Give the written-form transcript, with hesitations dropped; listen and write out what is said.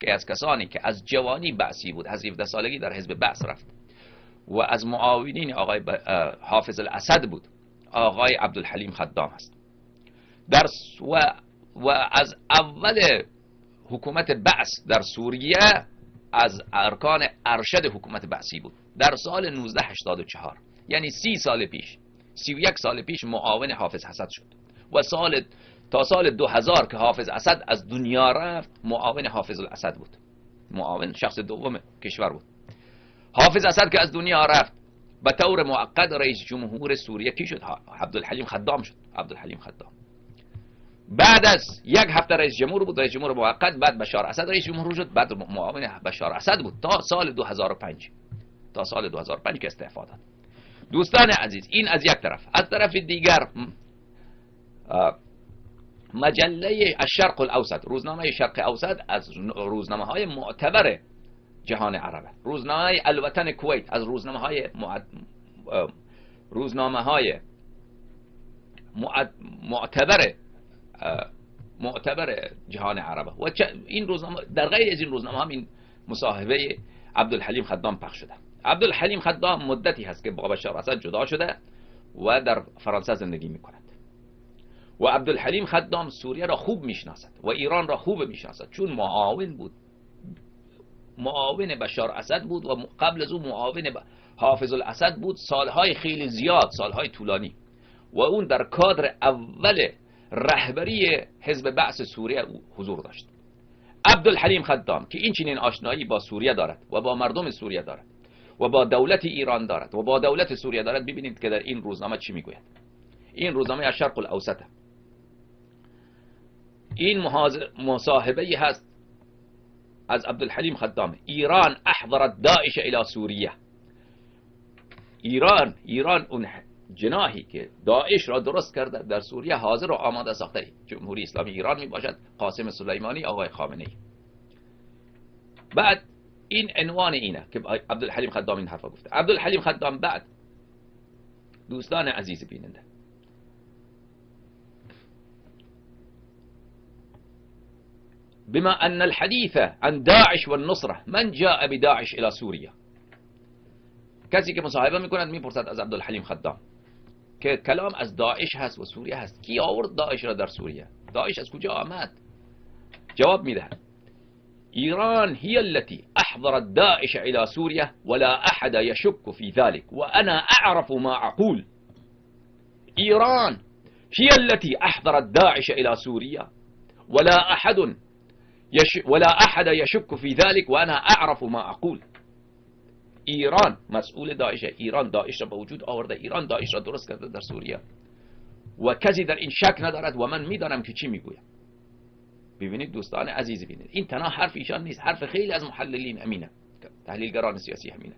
که از کسانی که از جوانی بعثی بود، از 17 سالگی در حزب بعث رفت و از معاونین آقای حافظ الاسد بود، آقای عبدالحلیم خدام است. و از اول حکومت بعث در سوریه از ارکان ارشد حکومت بعثی بود. در سال 1984 یعنی 30 سال پیش، 31 سال پیش معاون حافظ اسد شد و تا سال 2000 که حافظ اسد از دنیا رفت معاون حافظ الاسد بود، معاون شخص دوم کشور بود. حافظ اسد که از دنیا رفت به طور موقت رئیس جمهور سوریه کی شد؟ عبدالحلیم خدام شد. عبدالحلیم خدام بعد از یک هفته رئیس جمهور بود، رئیس جمهور موقت. بعد بشار اسد رئیس جمهور شد، بعد معاون بشار اسد بود تا سال 2005 که استعفا داد. دوستان عزیز، این از یک طرف. از طرف دیگر مجله الشرق الاوسط، روزنامه شرق اوسط، از روزنامه‌های معتبر جهان عربه، روزنامه الوطن کویت از روزنامه‌های معتبر جهان عربه. و این روزنامه در غیر از این روزنامه هم این مصاحبه عبدالحلیم خدام پخش شده. عبدالحلیم خدام مدتی هست که با بشار اسد جدا شده و در فرانسه زندگی میکند و عبدالحلیم خدام سوریه را خوب میشناسد و ایران را خوب میشناسد، چون معاون بود، معاون بشار اسد بود و قبل از او معاون حافظ الاسد بود سالهای خیلی زیاد، سالهای طولانی، و اون در کادر اول رهبری حزب بعث سوریه حضور داشت. عبدالحلیم خدام که این چنین آشنایی با سوریه دارد و با مردم سوریه دارد و با دولت ایران دارد و با دولت سوریه دارد، ببینید که در این روزنامه چی میگوید. این روزنامه الشرق الاوسط، این مصاحبه هست از عبدالحلیم خدام. ایران احضرت داعش الى سوریه. ایران اون جناحی که داعش را درست کرده در سوریه حاضر و آماده ساخته. جمهوری اسلامی ایران می باشد، قاسم سلیمانی، آقای خامنه ای. بعد این عنوان اینه که عبدالحلیم خدام این حرفا گفته. عبدالحلیم خدام بعد، دوستان عزیز بیننده، بما ان الحديث عن داعش والنصرة من جاء بداعش الى سوریه، کسی که مصاحبه میکند میپرسد از عبدالحلیم خدام که کلام از داعش هست و سوریه هست، کی آورد داعش را در سوریه؟ داعش از کجا آمد؟ جواب میدهد ایران هي التي احضرت داعش الى سوریه ولا احد يشك في ذلك وانا اعرف ما اقول. ایران هي التي احضرت داعش الى سوریه ولا احد يشك في ذلك وانا اعرف ما اقول. ایران مسئول داعش، ایران داعش را به وجود آورده، ایران داعش را درست کرده در سوریه و کسی در این شک ندارد و من میدانم که چی میگویم. ببینید دوستان عزیز، ببینید این تنها حرف ایشان نیست، حرف خیلی از محللین همینه، تحلیلگران سیاسی همینه.